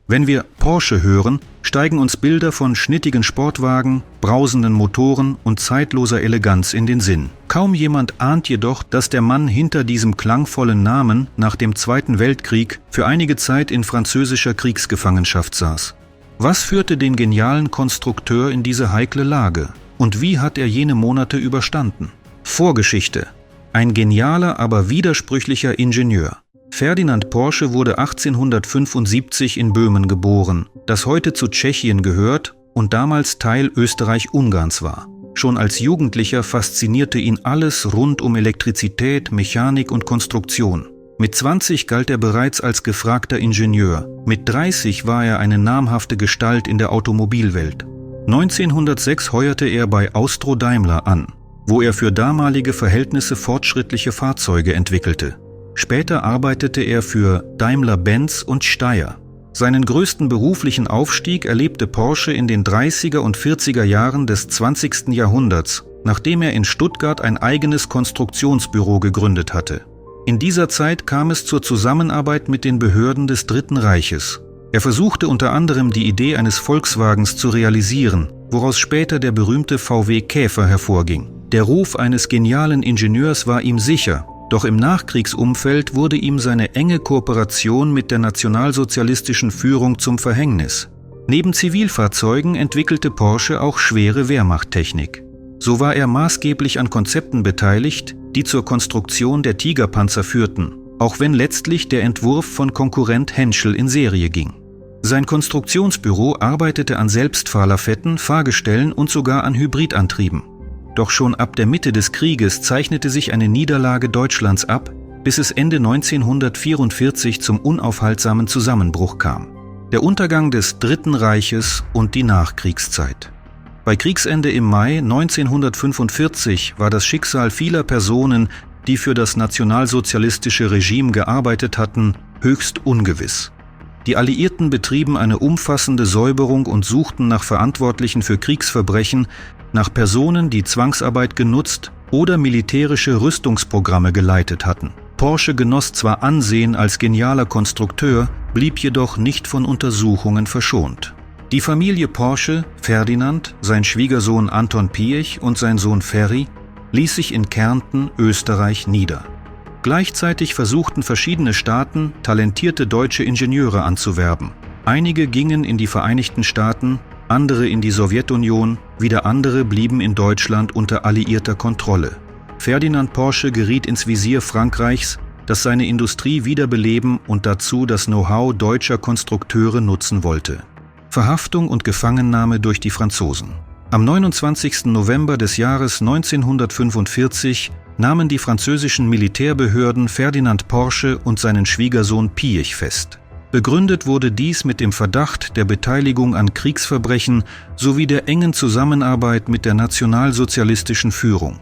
Wenn wir Porsche hören, steigen uns Bilder von schnittigen Sportwagen, brausenden Motoren und zeitloser Eleganz in den Sinn. Kaum jemand ahnt jedoch, dass der Mann hinter diesem klangvollen Namen nach dem Zweiten Weltkrieg für einige Zeit in französischer Kriegsgefangenschaft saß. Was führte den genialen Konstrukteur in diese heikle Lage? Und wie hat er jene Monate überstanden? Vorgeschichte: Ein genialer, aber widersprüchlicher Ingenieur. Ferdinand Porsche wurde 1875 in Böhmen geboren, das heute zu Tschechien gehört und damals Teil Österreich-Ungarns war. Schon als Jugendlicher faszinierte ihn alles rund um Elektrizität, Mechanik und Konstruktion. Mit 20 galt er bereits als gefragter Ingenieur. Mit 30 war er eine namhafte Gestalt in der Automobilwelt. 1906 heuerte er bei Austro-Daimler an, wo er für damalige Verhältnisse fortschrittliche Fahrzeuge entwickelte. Später arbeitete er für Daimler-Benz und Steyr. Seinen größten beruflichen Aufstieg erlebte Porsche in den 30er und 40er Jahren des 20. Jahrhunderts, nachdem er in Stuttgart ein eigenes Konstruktionsbüro gegründet hatte. In dieser Zeit kam es zur Zusammenarbeit mit den Behörden des Dritten Reiches. Er versuchte unter anderem die Idee eines Volkswagens zu realisieren, woraus später der berühmte VW Käfer hervorging. Der Ruf eines genialen Ingenieurs war ihm sicher, doch im Nachkriegsumfeld wurde ihm seine enge Kooperation mit der nationalsozialistischen Führung zum Verhängnis. Neben Zivilfahrzeugen entwickelte Porsche auch schwere Wehrmachttechnik. So war er maßgeblich an Konzepten beteiligt, die zur Konstruktion der Tigerpanzer führten, auch wenn letztlich der Entwurf von Konkurrent Henschel in Serie ging. Sein Konstruktionsbüro arbeitete an Selbstfahrlafetten, Fahrgestellen und sogar an Hybridantrieben. Doch schon ab der Mitte des Krieges zeichnete sich eine Niederlage Deutschlands ab, bis es Ende 1944 zum unaufhaltsamen Zusammenbruch kam. Der Untergang des Dritten Reiches und die Nachkriegszeit. Bei Kriegsende im Mai 1945 war das Schicksal vieler Personen, die für das nationalsozialistische Regime gearbeitet hatten, höchst ungewiss. Die Alliierten betrieben eine umfassende Säuberung und suchten nach Verantwortlichen für Kriegsverbrechen, nach Personen, die Zwangsarbeit genutzt oder militärische Rüstungsprogramme geleitet hatten. Porsche genoss zwar Ansehen als genialer Konstrukteur, blieb jedoch nicht von Untersuchungen verschont. Die Familie Porsche, Ferdinand, sein Schwiegersohn Anton Piëch und sein Sohn Ferry, ließ sich in Kärnten, Österreich, nieder. Gleichzeitig versuchten verschiedene Staaten, talentierte deutsche Ingenieure anzuwerben. Einige gingen in die Vereinigten Staaten, andere in die Sowjetunion, wieder andere blieben in Deutschland unter alliierter Kontrolle. Ferdinand Porsche geriet ins Visier Frankreichs, das seine Industrie wiederbeleben und dazu das Know-how deutscher Konstrukteure nutzen wollte. Verhaftung und Gefangennahme durch die Franzosen. Am 29. November des Jahres 1945 nahmen die französischen Militärbehörden Ferdinand Porsche und seinen Schwiegersohn Piëch fest. Begründet wurde dies mit dem Verdacht der Beteiligung an Kriegsverbrechen sowie der engen Zusammenarbeit mit der nationalsozialistischen Führung.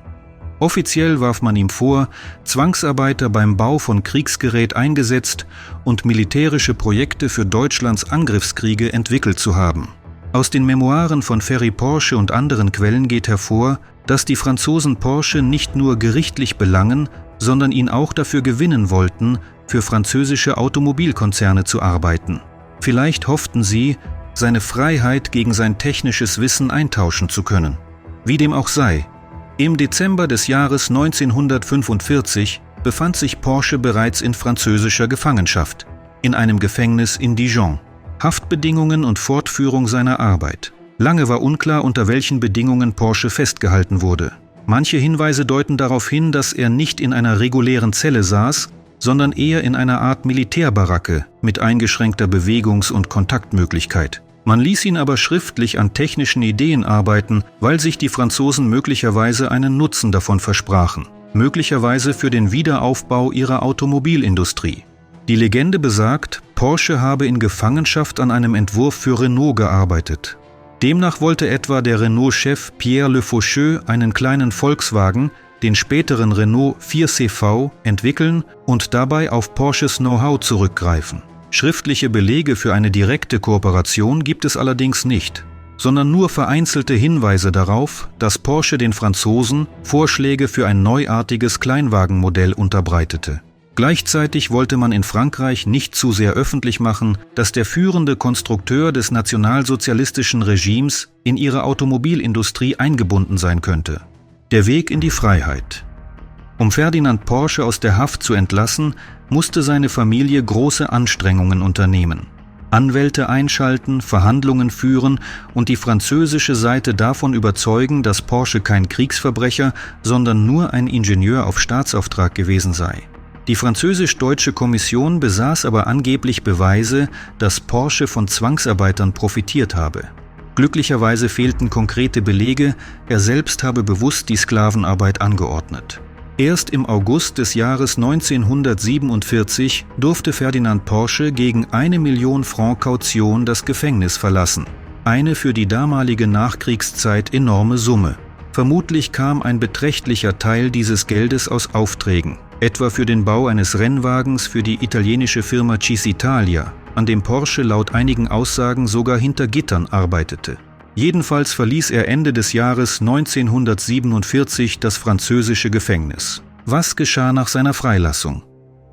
Offiziell warf man ihm vor, Zwangsarbeiter beim Bau von Kriegsgerät eingesetzt und militärische Projekte für Deutschlands Angriffskriege entwickelt zu haben. Aus den Memoiren von Ferry Porsche und anderen Quellen geht hervor, dass die Franzosen Porsche nicht nur gerichtlich belangen, sondern ihn auch dafür gewinnen wollten, für französische Automobilkonzerne zu arbeiten. Vielleicht hofften sie, seine Freiheit gegen sein technisches Wissen eintauschen zu können. Wie dem auch sei, im Dezember des Jahres 1945 befand sich Porsche bereits in französischer Gefangenschaft, in einem Gefängnis in Dijon. Haftbedingungen und Fortführung seiner Arbeit. Lange war unklar, unter welchen Bedingungen Porsche festgehalten wurde. Manche Hinweise deuten darauf hin, dass er nicht in einer regulären Zelle saß, sondern eher in einer Art Militärbaracke mit eingeschränkter Bewegungs- und Kontaktmöglichkeit. Man ließ ihn aber schriftlich an technischen Ideen arbeiten, weil sich die Franzosen möglicherweise einen Nutzen davon versprachen, möglicherweise für den Wiederaufbau ihrer Automobilindustrie. Die Legende besagt, Porsche habe in Gefangenschaft an einem Entwurf für Renault gearbeitet. Demnach wollte etwa der Renault-Chef Pierre Le Faucheux einen kleinen Volkswagen, den späteren Renault 4CV, entwickeln und dabei auf Porsches Know-how zurückgreifen. Schriftliche Belege für eine direkte Kooperation gibt es allerdings nicht, sondern nur vereinzelte Hinweise darauf, dass Porsche den Franzosen Vorschläge für ein neuartiges Kleinwagenmodell unterbreitete. Gleichzeitig wollte man in Frankreich nicht zu sehr öffentlich machen, dass der führende Konstrukteur des nationalsozialistischen Regimes in ihre Automobilindustrie eingebunden sein könnte. Der Weg in die Freiheit. Um Ferdinand Porsche aus der Haft zu entlassen, musste seine Familie große Anstrengungen unternehmen. Anwälte einschalten, Verhandlungen führen und die französische Seite davon überzeugen, dass Porsche kein Kriegsverbrecher, sondern nur ein Ingenieur auf Staatsauftrag gewesen sei. Die französisch-deutsche Kommission besaß aber angeblich Beweise, dass Porsche von Zwangsarbeitern profitiert habe. Glücklicherweise fehlten konkrete Belege, er selbst habe bewusst die Sklavenarbeit angeordnet. Erst im August des Jahres 1947 durfte Ferdinand Porsche gegen 1 Million Franc Kaution das Gefängnis verlassen. Eine für die damalige Nachkriegszeit enorme Summe. Vermutlich kam ein beträchtlicher Teil dieses Geldes aus Aufträgen, etwa für den Bau eines Rennwagens für die italienische Firma Cisitalia, an dem Porsche laut einigen Aussagen sogar hinter Gittern arbeitete. Jedenfalls verließ er Ende des Jahres 1947 das französische Gefängnis. Was geschah nach seiner Freilassung?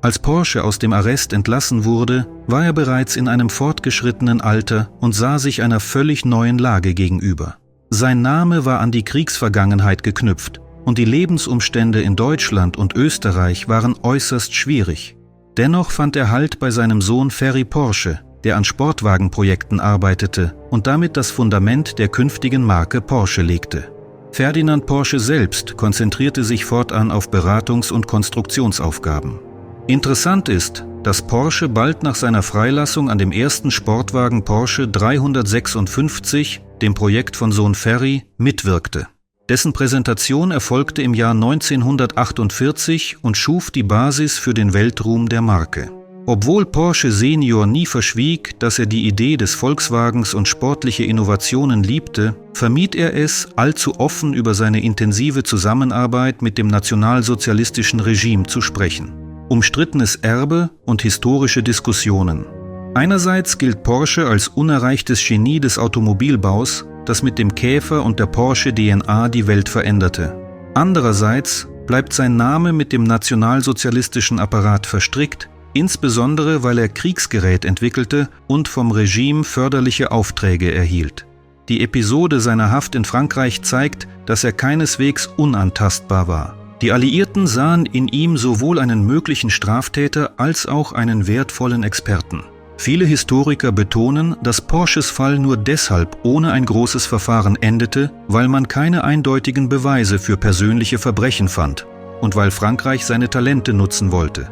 Als Porsche aus dem Arrest entlassen wurde, war er bereits in einem fortgeschrittenen Alter und sah sich einer völlig neuen Lage gegenüber. Sein Name war an die Kriegsvergangenheit geknüpft und die Lebensumstände in Deutschland und Österreich waren äußerst schwierig. Dennoch fand er Halt bei seinem Sohn Ferry Porsche, der an Sportwagenprojekten arbeitete und damit das Fundament der künftigen Marke Porsche legte. Ferdinand Porsche selbst konzentrierte sich fortan auf Beratungs- und Konstruktionsaufgaben. Interessant ist, dass Porsche bald nach seiner Freilassung an dem ersten Sportwagen Porsche 356, dem Projekt von Sohn Ferry, mitwirkte. Dessen Präsentation erfolgte im Jahr 1948 und schuf die Basis für den Weltruhm der Marke. Obwohl Porsche Senior nie verschwieg, dass er die Idee des Volkswagens und sportliche Innovationen liebte, vermied er es, allzu offen über seine intensive Zusammenarbeit mit dem nationalsozialistischen Regime zu sprechen. Umstrittenes Erbe und historische Diskussionen. Einerseits gilt Porsche als unerreichtes Genie des Automobilbaus, das mit dem Käfer und der Porsche-DNA die Welt veränderte. Andererseits bleibt sein Name mit dem nationalsozialistischen Apparat verstrickt, insbesondere weil er Kriegsgerät entwickelte und vom Regime förderliche Aufträge erhielt. Die Episode seiner Haft in Frankreich zeigt, dass er keineswegs unantastbar war. Die Alliierten sahen in ihm sowohl einen möglichen Straftäter als auch einen wertvollen Experten. Viele Historiker betonen, dass Porsches Fall nur deshalb ohne ein großes Verfahren endete, weil man keine eindeutigen Beweise für persönliche Verbrechen fand und weil Frankreich seine Talente nutzen wollte.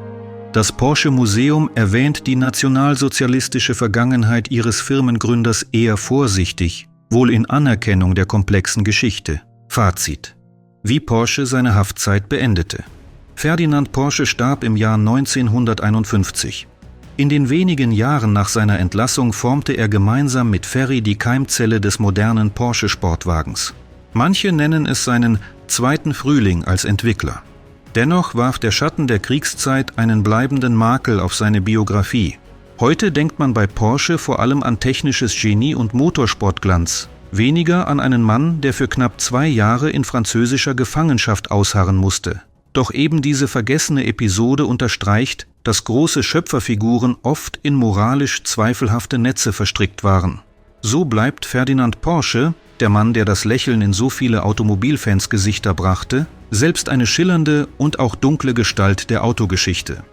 Das Porsche Museum erwähnt die nationalsozialistische Vergangenheit ihres Firmengründers eher vorsichtig, wohl in Anerkennung der komplexen Geschichte. Fazit: Wie Porsche seine Haftzeit beendete. Ferdinand Porsche starb im Jahr 1951. In den wenigen Jahren nach seiner Entlassung formte er gemeinsam mit Ferry die Keimzelle des modernen Porsche-Sportwagens. Manche nennen es seinen zweiten Frühling als Entwickler. Dennoch warf der Schatten der Kriegszeit einen bleibenden Makel auf seine Biografie. Heute denkt man bei Porsche vor allem an technisches Genie und Motorsportglanz, weniger an einen Mann, der für knapp 2 Jahre in französischer Gefangenschaft ausharren musste. Doch eben diese vergessene Episode unterstreicht, dass große Schöpferfiguren oft in moralisch zweifelhafte Netze verstrickt waren. So bleibt Ferdinand Porsche, der Mann, der das Lächeln in so viele Automobilfans Gesichter brachte, selbst eine schillernde und auch dunkle Gestalt der Autogeschichte.